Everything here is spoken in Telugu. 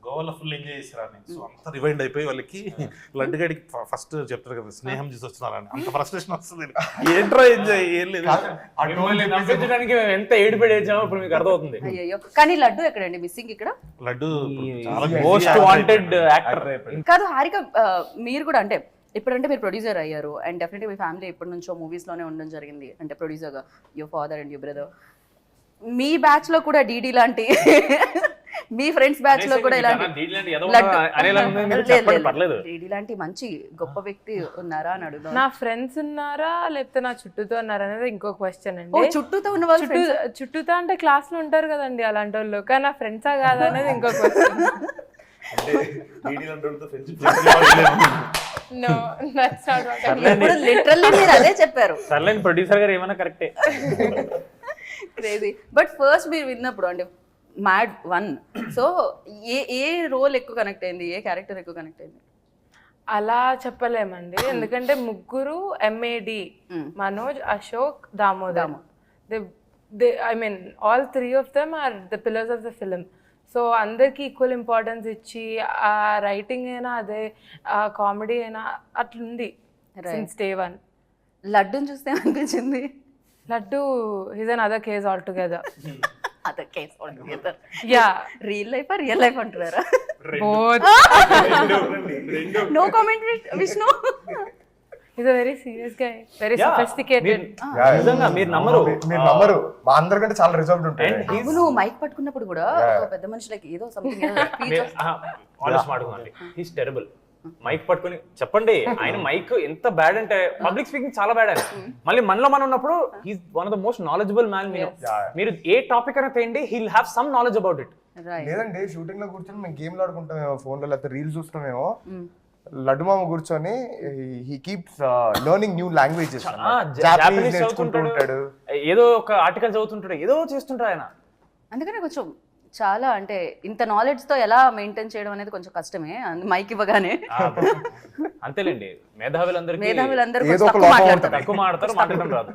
గోవాలో ఫుల్ ఎంజాయ్ చేశారని. సో అంత రివైండ్ అయిపోయి వాళ్ళకి లడ్డు గడికి ఫస్ట్ చెప్తారు కదా స్నేహం చేసి వచ్చినారని, అంత ఫ్రస్ట్రేషన్ వస్తుంది. ఏంట్రా ఎంజాయ్ ఏం లేదు. నవ్వించడానికి ఎంత ఏడుపడి వేసామో ఇప్పుడు మీకు అర్థమవుతుంది. అయ్యో కానీ లడ్డు ఎక్కడండి మిస్సింగ్ ఇక్కడ? Laddu most wanted actor. కాదు హారిక, మీరు కూడా అంటే ఇప్పుడంటే మీరు ప్రొడ్యూసర్ అయ్యారు అండ్ డెఫినెట్గా మీ ఫ్యామిలీ ఎప్పటి నుంచో మూవీస్లోనే ఉండడం జరిగింది, అంటే ప్రొడ్యూసర్గా your father and your brother. Me batch లో కూడా డీడీ లాంటి మీ ఫ్రెండ్స్ బ్యాచ్ లో కూడా ఇలాంటి డీడీ లాంటి మంచి గొప్ప వ్యక్తి ఉన్నారా అని అడుగుతాను. నా ఫ్రెండ్స్ ఉన్నారా లేకపోతే నా చుట్టూతో ఉన్నారా అనేది ఇంకో క్వశ్చన్ అండి. చుట్టూతో ఉన్న వాళ్ళు చుట్టూతో అంటే క్లాస్ లో ఉంటారు కదండి అలాంటి వాళ్ళు, కానీ నా ఫ్రెండ్సా కాదా అనేది ఇంకో question. No, that's not what I mean. Literally మీరు అదే చెప్పారు. సర్లేండి ప్రొడ్యూసర్ గారు ఏమన్నా కరెక్టే. క్రేజీ. బట్ ఫస్ట్ మీరు విన్నప్పుడు అంటే మ్యాడ్ 1, సో ఏ రోల్ ఎక్కువ కనెక్ట్ అయింది, ఏ క్యారెక్టర్ ఎక్కువ కనెక్ట్ అయింది? అలా చెప్పలేమండి, ఎందుకంటే ముగ్గురు MAD, Manoj, Ashok, Damodar. I mean all three of them are the pillars of the film. So అందరికి ఈక్వల్ ఇంపార్టెన్స్ ఇచ్చి ఆ రైటింగ్ అయినా అదే, ఆ కామెడీ అయినా అట్లుంది సిన్స్ డే 1. లడ్డూని చూస్తే అనిపించింది Laddu is another case altogether. Other case altogether. Ya, real life అంటున్నారా? Both. No comment Vishnu. Is a very serious guy, very sophisticated. నిజంగా మీరు నమ్మరు మా అందరికంటే చాలా రిజర్వ్డ్ ఉంటాయి. అవును, మైక్ పట్టుకున్నప్పుడు కూడా ఒక పెద్ద మనిషికి ఏదో సంథింగ్ హీస్ టెరబుల్. మైక్ పట్టుకుని చెప్పండి, ఆయన మైక్ ఎంత బ్యాడ్ అంటే పబ్లిక్ స్పీకింగ్ చాలా బ్యాడ్ ఆయన. మళ్ళీ మనలో మనం ఉన్నప్పుడు he's one of the most knowledgeable man. మీరు ఏ టాపిక్ అయినా తేయండి, he'll have some knowledge about it. లేదండి షూటింగ్ లో కూర్చొని మేము గేమ్లు ఆడుకుంటామేమో ఫోన్ లో, లేకపోతే రీల్స్ చూస్తామేమో, లడ్డు మామ కూర్చొని he keeps learning new languages. Japanese చదువుతుంటాడు, ఏదో ఒక ఆర్టికల్ చదువుతుంటాడు, ఏదో చేస్తుంటాడు ఆయన. అందుకనే కొంచెం చాలా అంటే ఇంత నాలెడ్జ్ తో ఎలా మెయింటైన్ చేయడం అనేది కొంచెం కష్టమే మైక్ ఇవ్వగానే. అంతేలేండి, మేధావులందరూ తక్కువ మాట్లాడతారు, మాట్లాడడం రాదు.